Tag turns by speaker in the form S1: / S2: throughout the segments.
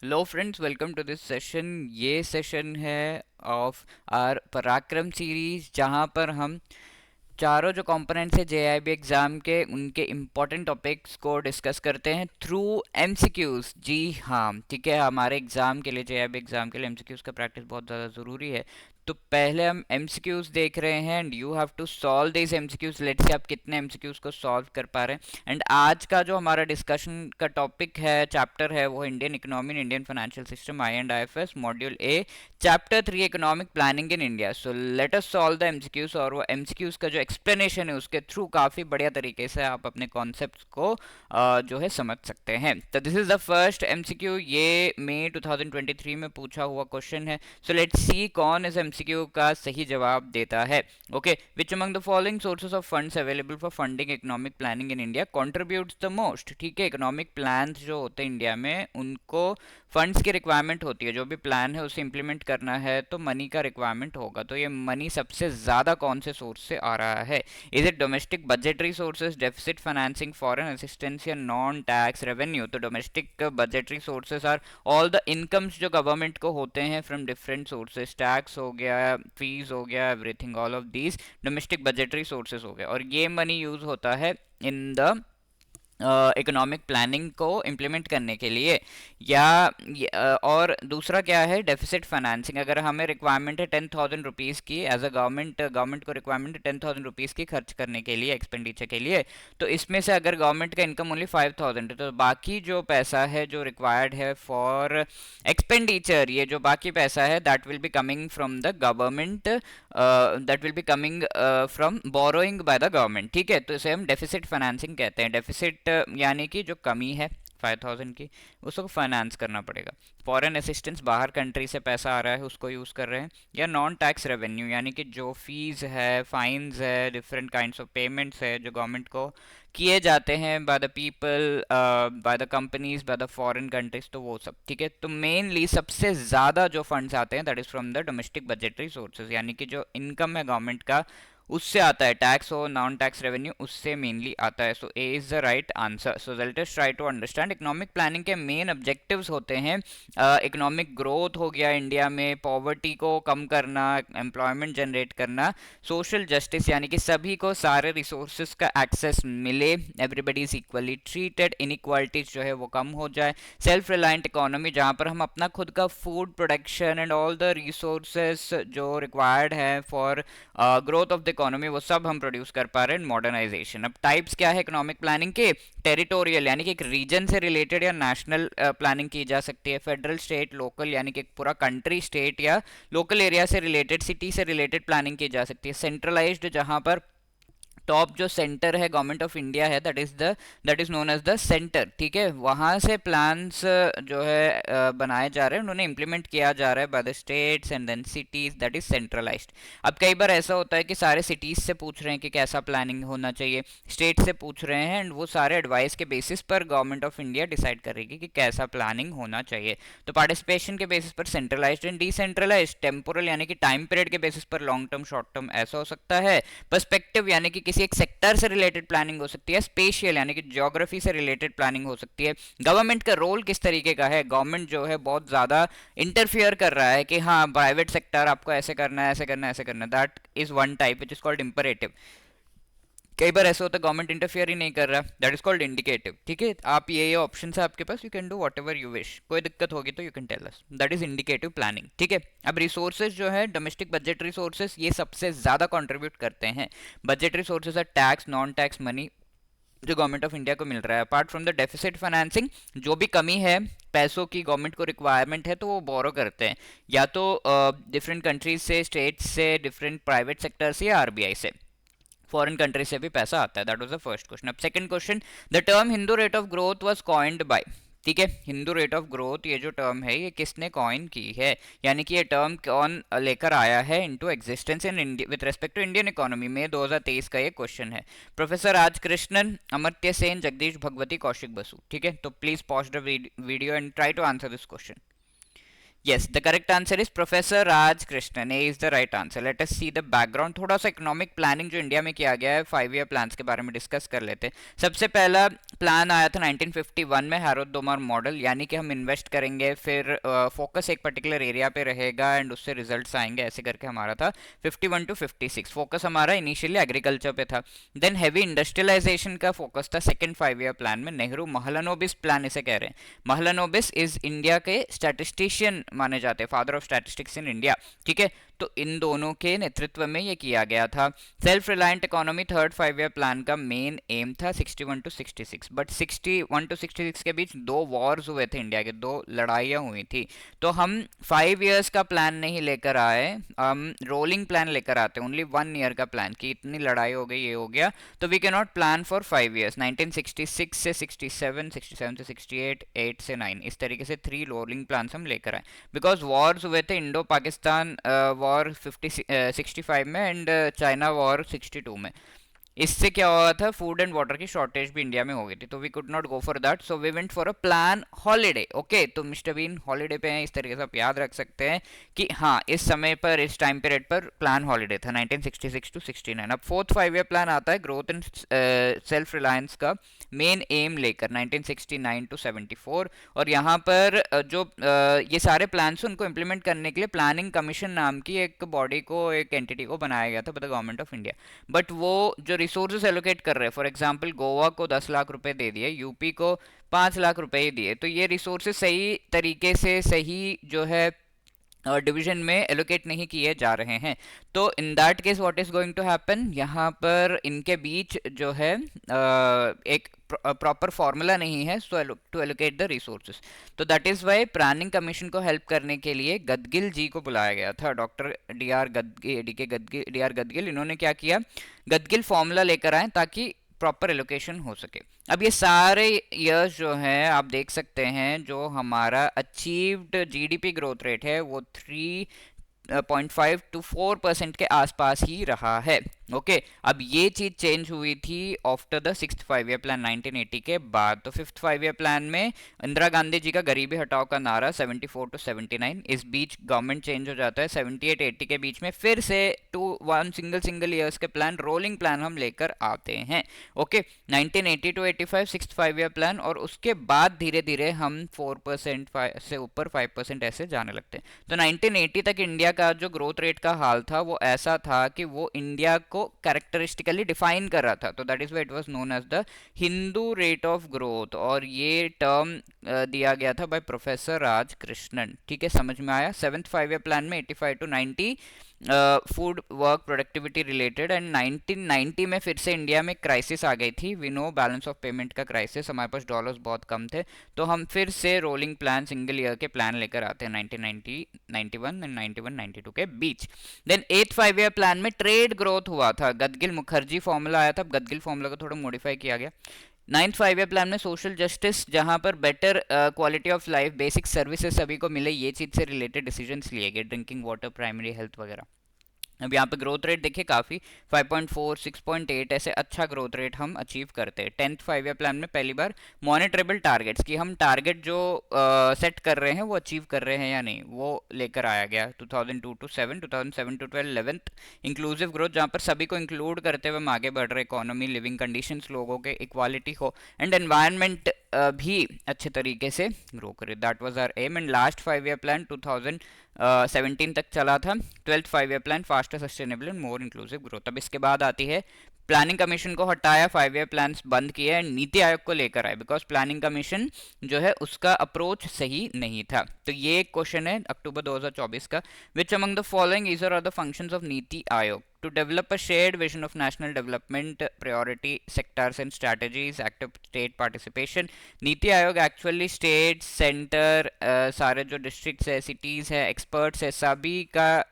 S1: Hello friends, welcome to this session. ये session है of our Parakram series, जहाँ पर हम चारों जो कंपोनेंट्स है जेआईबी एग्जाम के, उनके इम्पोर्टेंट टॉपिक्स को डिस्कस करते हैं थ्रू एमसीक्यूज। जी हाँ, ठीक है। हमारे एग्जाम के लिए, जेआईबी एग्जाम के लिए एमसीक्यूज का प्रैक्टिस बहुत ज़्यादा ज़रूरी है। तो पहले हम एमसीक्यूज देख रहे हैं and you have to solve this MCQs. Let's से आप कितने एमसीक्यूज को सॉल्व कर पा रहे हैं। एंड आज का जो हमारा डिस्कशन का टॉपिक है, चैप्टर है, वो Indian economy and Indian financial system, I and IFS, module A, chapter 3, economic planning in India. So let us solve the MCQs. और वो एमसीक्यूज का जो एक्सप्लेनेशन है, उसके थ्रू काफ़ी बढ़िया तरीके से आप अपने कॉन्सेप्ट्स को जो है समझ सकते हैं। तो this is the first MCQ. ये मई 2023 में पूछा हुआ क्वेश्चन है। सो लेट्स सी कौन इस एमसीक्यू का सही जवाब देता है। Okay, which among the following sources of funds available for funding economic planning in India contributes the most. ठीक है, इकोनॉमिक प्लान जो होते हैं इंडिया में, उनको फंड्स की रिक्वायरमेंट होती है। जो भी प्लान है उसे इंप्लीमेंट करना है तो मनी का रिक्वायरमेंट होगा। तो ये मनी सबसे ज़्यादा कौन से सोर्स से आ रहा है? Is it domestic budgetary sources, deficit financing, foreign assistance, या नॉन टैक्स रेवेन्यू? तो domestic budgetary sources are all the incomes जो गवर्नमेंट को होते हैं फ्रॉम डिफरेंट सोर्सेज। टैक्स हो गया, फीस हो गया, everything, all of these domestic budgetary sources हो गए। और ये मनी यूज होता है इन द इकोनॉमिक प्लानिंग को इम्प्लीमेंट करने के लिए। या और दूसरा क्या है? Deficit financing. अगर हमें रिक्वायरमेंट है 10,000 रुपीज़ की, एज अ गवर्नमेंट को रिक्वायरमेंट है 10,000 रुपीज़ की खर्च करने के लिए, एक्सपेंडिचर के लिए, तो इसमें से अगर गवर्नमेंट का इनकम ओनली 5,000 है, तो बाकी जो पैसा है जो रिक्वायर्ड है फॉर एक्सपेंडिचर, ये जो बाकी पैसा है, that will be coming from the government, that will be coming from borrowing by the government. ठीक है, तो इसे हम डेफिसिट फाइनेंसिंग कहते हैं। डेफिसिट यानी कि जो कमी है 5,000 की, उसको फाइनेंस करना पड़ेगा। फॉरेन असिस्टेंस, बाहर कंट्री से पैसा आ रहा है, उसको यूज़ कर रहे हैं। या नॉन टैक्स रेवेन्यू, यानी कि जो फीस है, फाइन्स है, डिफरेंट काइंड्स ऑफ पेमेंट्स है जो गवर्नमेंट को किए जाते हैं by the people, by the companies, by the foreign countries, तो वो सब। ठीक है, तो मेनली सबसे ज़्यादा जो फंड्स आते हैं that is from the domestic budgetary sources, यानी कि जो इनकम है गवर्नमेंट का, उससे आता है। टैक्स हो, नॉन टैक्स रेवेन्यू, उससे मेनली आता है। So A is the right answer. So let us try to understand. Economic planning के मेन ऑब्जेक्टिव्स होते हैं इकोनॉमिक ग्रोथ हो गया इंडिया में, पॉवर्टी को कम करना, एम्प्लॉयमेंट जनरेट करना, सोशल जस्टिस, यानी कि सभी को सारे रिसोर्सेज का एक्सेस मिले, everybody is equally treated, inequalities जो है वो कम हो जाए, सेल्फ रिलायंट इकोनॉमी, जहाँ पर हम अपना खुद का food production and all the resources जो रिक्वायर्ड है for growth of the economy, वो सब हम प्रोड्यूस कर पा रहे हैं। मॉडर्नाइजेशन। अब टाइप्स क्या है इकोनॉमिक प्लानिंग के? टेरिटोरियल, यानी कि एक रीजन से रिलेटेड या नेशनल प्लानिंग की जा सकती है। फेडरल, स्टेट, लोकल, यानी कि एक पूरा कंट्री, स्टेट या लोकल एरिया से रिलेटेड, सिटी से रिलेटेड प्लानिंग की जा सकती है। सेंट्रलाइज्ड, जहां पर टॉप जो सेंटर है गवर्नमेंट ऑफ इंडिया है, that is known as the centre. ठीक है, वहां से प्लान्स जो है बनाए जा रहे हैं, उन्होंने इंप्लीमेंट किया जा रहा है by the states and then cities, that is centralised. अब कई बार ऐसा होता है कि सारे सिटीज से पूछ रहे हैं कि कैसा प्लानिंग होना चाहिए, स्टेट से पूछ रहे हैं, एंड वो सारे एडवाइस के बेसिस पर गवर्नमेंट ऑफ इंडिया डिसाइड करेगी कि कैसा प्लानिंग होना चाहिए। तो पार्टिसिपेशन के बेसिस पर सेंट्रलाइज्ड एंड डिसेंट्रलाइज्ड। टेम्पोरल, यानी कि टाइम पीरियड के बेसिस पर लॉन्ग टर्म, शॉर्ट टर्म, ऐसा हो सकता है। पर्सपेक्टिव, यानी कि किसी एक सेक्टर से रिलेटेड प्लानिंग हो सकती है। स्पेशियल, यानी कि ज्योग्राफी से रिलेटेड प्लानिंग हो सकती है। गवर्नमेंट का रोल किस तरीके का है, गवर्नमेंट जो है बहुत ज़्यादा इंटरफियर कर रहा है कि हाँ, प्राइवेट सेक्टर आपको ऐसे करना है, ऐसे करना है, ऐसे करना है, that is one type which is called imperative. कई बार ऐसा होता है गवर्नमेंट इंटरफियर ही नहीं कर रहा, दैट इज कॉल्ड इंडिकेटिव। ठीक है, आप ये ऑप्शन है आपके पास, you can do whatever you wish. कोई दिक्कत होगी तो you can tell us, that is indicative planning. ठीक है, अब रिसोर्सेज जो है, डोमेस्टिक बजट रिसोर्सेज, ये सबसे ज्यादा कंट्रीब्यूट करते हैं। बजट रिसोर्सेज है टैक्स, नॉन टैक्स मनी जो गवर्नमेंट ऑफ इंडिया को मिल रहा है। Apart from the deficit financing, जो भी कमी है, पैसों की गवर्नमेंट को रिक्वायरमेंट है, तो वो बोरो करते हैं, या तो डिफरेंट कंट्रीज से, स्टेट से, डिफरेंट प्राइवेट सेक्टर से, या आरबीआई से, फॉरेन कंट्री से भी पैसा आता है। That was the first question. अब second question, the term Hindu rate of growth was coined by. ठीक है, हिंदू रेट ऑफ ग्रोथ, ये जो टर्म है, ये किसने कॉइन की है, यानी कि ये टर्म कौन लेकर आया है into existence in India with respect to Indian economy में? 2023 का ये क्वेश्चन है। प्रोफेसर राज कृष्णन, अमर्त्य सेन, जगदीश भगवती, कौशिक बसु। ठीक है, तो please pause the video and try to answer this question. Yes, the correct answer is Professor Raj Krishnan. A is the right answer. Let us see the background. थोड़ा सा economic planning जो India में किया गया है 5 year plans के बारे में डिस्कस कर लेते हैं. सबसे पहला प्लान आया था 1951 में, हैरोल्ड डोमर मॉडल, यानी कि हम इन्वेस्ट करेंगे, फिर फोकस एक पर्टिकुलर एरिया पे रहेगा एंड उससे रिजल्ट्स आएंगे, ऐसे करके हमारा था 51 टू 56. फोकस हमारा इनिशियली एग्रीकल्चर पे था. देन हैवी इंडस्ट्रियलाइजेशन का फोकस था सेकेंड 5 ईयर प्लान में. नेहरू महलनोबिस प्लान इसे कह रहे हैं. महलनोबिस इज इंडिया के स्टैटिस्टिशियन माने जाते हैं, father of statistics in India. ठीक है, तो इन दोनों के नेतृत्व में ये किया गया था. Self reliant economy third 5 year plan का मेन एम था 61 टू 66. बट 61 टू 66 के बीच 2 वॉर्स हुए थे इंडिया के, 2 लड़ाइयाँ हुई थी. तो हम 5 ईयर्स का प्लान नहीं लेकर आए, हम रोलिंग प्लान लेकर आते, ओनली 1 ईयर का प्लान कि इतनी लड़ाई हो गई, ये हो गया, तो we can not plan for 5 years. 1966 से 67, 67 से 68, 8 से 9, इस तरीके से 3 रोलिंग प्लान हम लेकर आए. बिकॉज वॉर्स हुए थे, इंडो पाकिस्तान वॉर 65 में एंड चाइना वॉर 62 में. इससे क्या हुआ था, फूड एंड वाटर की शॉर्टेज भी इंडिया में हो गई थी, तो we could not go for that, so we went for a plan holiday. Okay, तो मिस्टर बीन हॉलीडे पे हैं, इस तरीके से आप याद रख सकते हैं कि हाँ, इस समय पर, इस टाइम पीरियड पर प्लान हॉलीडे था 1966 टू 69. अब फोर्थ 5 ईयर प्लान आता है ग्रोथ एंड सेल्फ रिलायंस का मेन एम लेकर 1969 टू 74. और यहाँ पर ये सारे प्लान उनको इम्प्लीमेंट करने के लिए प्लानिंग कमीशन नाम की एक बॉडी को, एक एंटिटी को बनाया गया था by the government of India. But वो जो रिसोर्सेज एलोकेट कर रहे हैं, फॉर एग्जांपल गोवा को 10 लाख रुपए दे दिए, यूपी को 5 लाख रुपए ही दिए, तो ये रिसोर्सेज सही तरीके से, सही जो है डिवीजन में एलोकेट नहीं किए जा रहे हैं. तो in that case what is going to happen, यहाँ पर इनके बीच जो है एक प्रॉपर फॉर्मूला नहीं है टू एलोकेट द रिसोर्सेज. तो that is why planning commission को हेल्प करने के लिए गदगिल जी को बुलाया गया था, डॉक्टर डी आर गदगिल. इन्होंने क्या किया, गदगिल फॉर्मूला लेकर आए ताकि प्रॉपर एलोकेशन हो सके. अब ये सारे ईयर्स जो हैं आप देख सकते हैं, जो हमारा अचीव्ड जीडीपी ग्रोथ रेट है वो 3.5 to 4% के आसपास ही रहा है. ओके, अब ये चीज चेंज हुई थी after the sixth 5 year plan 1980 के बाद. तो फिफ्थ 5 ईयर प्लान में इंदिरा गांधी जी का गरीबी हटाओ का नारा 74 टू 79, इस बीच गवर्नमेंट चेंज हो जाता है 78-80 के बीच में, फिर से टू वन सिंगल ईयर्स के प्लान, रोलिंग प्लान हम लेकर आते हैं. Okay, 1980 to 85 sixth 5 year plan, और उसके बाद धीरे धीरे हम 4% से ऊपर 5% ऐसे जाने लगते हैं. तो 1980 तक इंडिया का जो ग्रोथ रेट का हाल था वो ऐसा था कि वो इंडिया को कैरेक्टरिस्टिकली डिफाइन कर रहा था. तो that is why it was known as the Hindu rate of growth, और ये टर्म दिया गया था बाय प्रोफेसर राज कृष्णन. ठीक है, समझ में आया. सेवंथ 5 ईयर प्लान में 85 to 90 food work productivity related, and 1990 में फिर से इंडिया में क्राइसिस आ गई थी. We know, balance of payment का क्राइसिस, हमारे पास डॉलर्स बहुत कम थे, तो हम फिर से रोलिंग प्लान, सिंगल ईयर के प्लान लेकर आते हैं 1990, 91 एंड 91-92 के बीच. देन एथ 5 ईयर प्लान में ट्रेड ग्रोथ हुआ था, गदगिल मुखर्जी फॉर्मूला आया था. गदगिल फॉर्मूला को थोड़ा मॉडिफाई किया गया. नाइन्थ 5 ईयर प्लान में सोशल जस्टिस, जहां पर better quality of life, basic services सभी को मिले, ये चीज से रिलेटेड डिसीजंस लिए गए, ड्रिंकिंग वाटर, प्राइमरी हेल्थ वगैरह. अब यहाँ पे ग्रोथ रेट देखिए काफ़ी 5.4, 6.8 ऐसे अच्छा ग्रोथ रेट हम अचीव करते हैं. 10th 5 ईयर प्लान में पहली बार मॉनिटरेबल टारगेट्स की, हम टारगेट जो सेट कर रहे हैं वो अचीव कर रहे हैं या नहीं, वो लेकर आया गया. 2002 to 7, 2007 to 12 11th inclusive growth, जहाँ पर सभी को इंक्लूड करते हुए हम आगे बढ़ रहे, इकोनॉमी, लिविंग कंडीशंस लोगों के, इक्वालिटी हो, एंड एनवायरनमेंट भी अच्छे तरीके से ग्रो करे. That was our aim. And last 5 year plan 2017 तक चला था. 12th 5 year plan faster, sustainable and more inclusive growth. अब इसके बाद आती है प्लानिंग कमीशन को हटाया, 5 ईयर प्लान बंद किया एंड नीति आयोग को लेकर आए, बिकॉज प्लानिंग कमीशन जो है उसका अप्रोच सही नहीं था. तो ये एक क्वेश्चन है अक्टूबर 2024 का. Which among the following is are the functions of NITI Aayog? To develop a shared vision of national development, priority sectors and strategies, active state participation. NITI Aayog actually state, centre, सारे जो डिस्ट्रिक्ट्स है, सिटीज़ है, एक्सपर्ट्स है, सभी का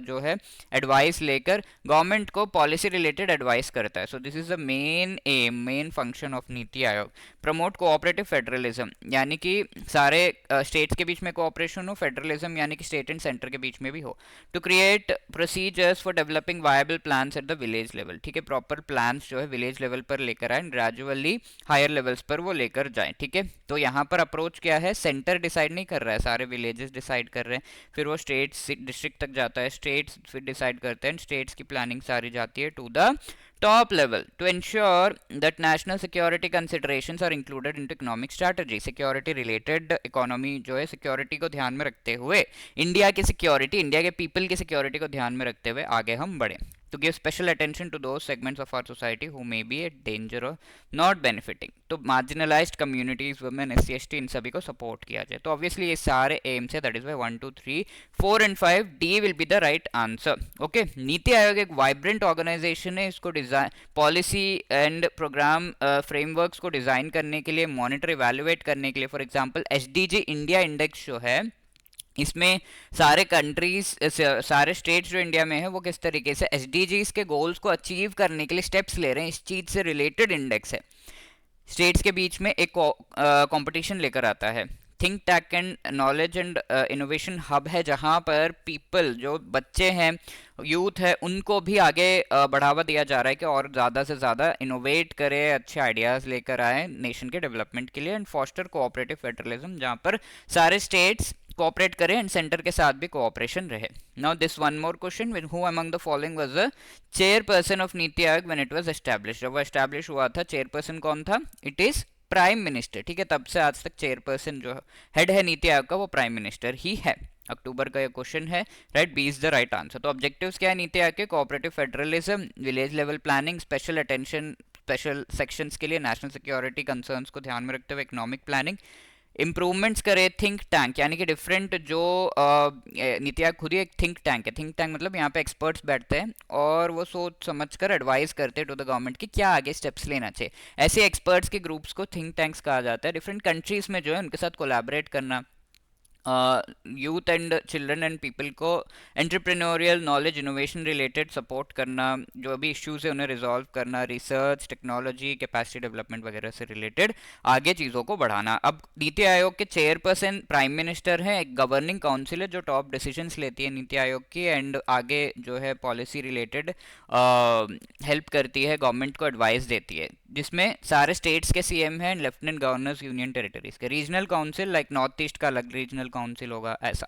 S1: जो है एडवाइस लेकर गवर्नमेंट को पॉलिसी रिलेटेड एडवाइस करता है. So this is the main M, main function of NITI आयोग. प्रमोट कोऑपरेटिव फेडरलिज्म, यानी कि सारे स्टेट्स के बीच में कोऑपरेशन हो, फेडरलिज्म यानी कि स्टेट एंड सेंटर के बीच में भी हो. To create procedures for developing viable viable plans at the village level, ठीक है, प्रॉपर प्लान्स जो है विलेज लेवल पर लेकर आए, ग्रेजुअली हायर लेवल्स पर वो लेकर जाएं, ठीक है। तो यहाँ पर अप्रोच क्या है, सेंटर डिसाइड नहीं कर रहा है, सारे विलेजेस डिसाइड कर रहे हैं, फिर वो स्टेट्स डिस्ट्रिक्ट तक जाता है, स्टेट्स फिर डिसाइड करते हैं, स्टेट्स की प्लानिंग सारी जाती है to the top level to ensure that national security considerations are included into economic strategy। security related economy जो है security को ध्यान में रखते हुए, इंडिया की security, इंडिया के people की security को ध्यान में रखते हुए आगे हम बढ़े, to give special attention to those segments of our society who may be at danger of not benefiting। तो marginalized communities, women, SC ST, इन सभी को support किया जाए। तो obviously ये सारे aims है, that is why 1 2 3 4 and 5 D will be the right answer। okay, NITI Aayog एक vibrant organization है, इसको design policy and program frameworks को डिजाइन करने के लिए, मॉनिटर इवैल्यूएट करने के लिए, for example SDG India index जो है, इसमें सारे कंट्रीज, सारे स्टेट्स जो इंडिया में है वो किस तरीके से SDGs के गोल्स को अचीव करने के लिए स्टेप्स ले रहे हैं, इस चीज से रिलेटेड इंडेक्स है। स्टेट्स के बीच में एक कंपटीशन लेकर आता है। Think tank and knowledge and innovation hub है, जहाँ पर पीपल, जो बच्चे हैं, यूथ है, उनको भी आगे बढ़ावा दिया जा रहा है कि और ज़्यादा से ज़्यादा इनोवेट करे, अच्छे आइडियाज़ लेकर आए नेशन के डेवलपमेंट के लिए। एंड फॉस्टर कोऑपरेटिव फेडरलिज्म, जहाँ पर सारे स्टेट्स कोऑपरेट करें एंड सेंटर के साथ भी कोऑपरेशन रहे। Now this one more question, who among the following was the chairperson of NITI आयोग व्हेन इट वाज एस्टैब्लिश। जब वो एस्टैब्लिश हुआ था, चेयरपर्सन कौन था? इट इज प्राइम मिनिस्टर, ठीक है। तब से आज तक चेयरपर्सन जो हेड है नीति आयोग का वो प्राइम मिनिस्टर ही है। अक्टूबर का ये क्वेश्चन है, right, B is the right answer. तो ऑब्जेक्टिव्स क्या है नीति आयोग के? Cooperative federalism, village level planning, special attention special sections के लिए, नेशनल सिक्योरिटी कंसर्न्स को ध्यान में रखते हुए इकोनॉमिक प्लानिंग, इम्प्रूवमेंट्स करे, थिंक टैंक, यानी कि डिफरेंट जो नीति आयोग खुद ही एक थिंक टैंक है। थिंक टैंक मतलब यहाँ पे एक्सपर्ट्स बैठते हैं और वो सोच समझ कर एडवाइस करते हैं टू द गवर्नमेंट कि क्या आगे स्टेप्स लेना चाहिए। ऐसे एक्सपर्ट्स के ग्रुप्स को थिंक टैंक्स कहा जाता है। डिफरेंट कंट्रीज में जो है उनके साथ कोलैबोरेट करना, youth and children and people को entrepreneurial knowledge innovation related support करना, जो भी इश्यूज है उन्हें रिजॉल्व करना, रिसर्च, टेक्नोलॉजी, कैपेसिटी डेवलपमेंट वगैरह से रिलेटेड आगे चीज़ों को बढ़ाना। अब नीति आयोग के चेयरपर्सन प्राइम मिनिस्टर हैं। एक गवर्निंग काउंसिल है जो टॉप डिसीजंस लेती है नीति आयोग की एंड आगे जो है पॉलिसी रिलेटेड हेल्प करती है, गवर्नमेंट को एडवाइस देती है, जिसमें सारे स्टेट्स के सीएम हैं, लेफ्टिनेंट गवर्नर्स यूनियन टेरिटरीज के। Regional council, like north east का अलग रीजनल काउंसिल होगा, ऐसा।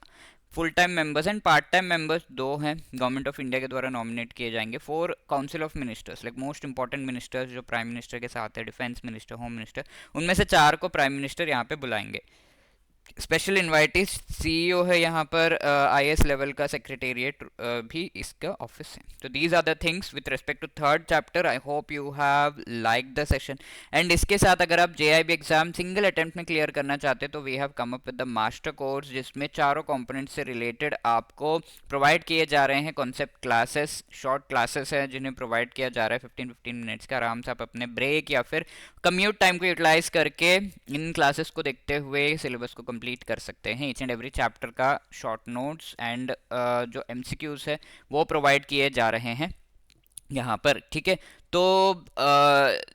S1: Full time members and part time members 2 हैं, गवर्नमेंट ऑफ इंडिया के द्वारा नॉमिनेट किए जाएंगे। 4 council of ministers, like most important ministers जो प्राइम मिनिस्टर के साथ है, डिफेंस मिनिस्टर, होम मिनिस्टर, उनमें से 4 को प्राइम मिनिस्टर यहाँ पे बुलाएंगे। स्पेशल इन्वाइटीज सीईओ है यहाँ पर, आईएएस लेवल का सेक्रेटेरिएट भी इसका ऑफिस है। तो these are the things with respect to third chapter. I hope you have like the session. And इसके साथ अगर आप जेआईबी एग्जाम सिंगल अटेम्प्ट में क्लियर करना चाहते हैं तो we have come up with the master course, जिसमें चारों कंपोनेंट से रिलेटेड आपको प्रोवाइड किए जा रहे हैं कॉन्सेप्ट क्लासेस, शॉर्ट क्लासेस हैं जिन्हें प्रोवाइड किया जा रहा है 15-15 मिनट्स का। आराम से आप अपने ब्रेक या फिर कम्यूट टाइम को यूटिलाइज करके इन क्लासेस को देखते हुए सिलेबस को कंप्लीट कर सकते हैं। ईच एंड एवरी चैप्टर का शॉर्ट नोट्स एंड जो एमसीक्यूज है वो प्रोवाइड किए जा रहे हैं यहाँ पर, ठीक है। तो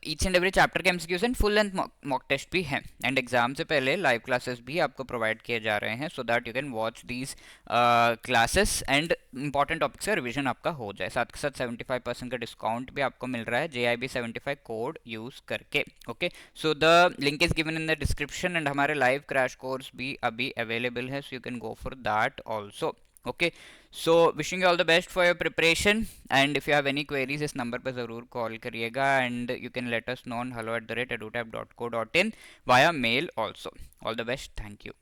S1: ईच एंड एवरी चैप्टर के MCQs and full length mock test भी हैं एंड एग्जाम से पहले लाइव क्लासेस भी आपको प्रोवाइड किए जा रहे हैं, so that you can watch these classes and important topics का रिविजन आपका हो जाए। साथ के साथ 75% का डिस्काउंट भी आपको मिल रहा है JIB 75 कोड यूज करके। Okay, so the link is given in the description and हमारे लाइव क्रैश कोर्स भी अभी अवेलेबल है, so you can go for that also. Okay, so wishing you all the best for your preparation and if you have any queries इस number पर ज़रूर call करिएगा and you can let us know on hello@edutap.co.in via mail also. All the best, thank you.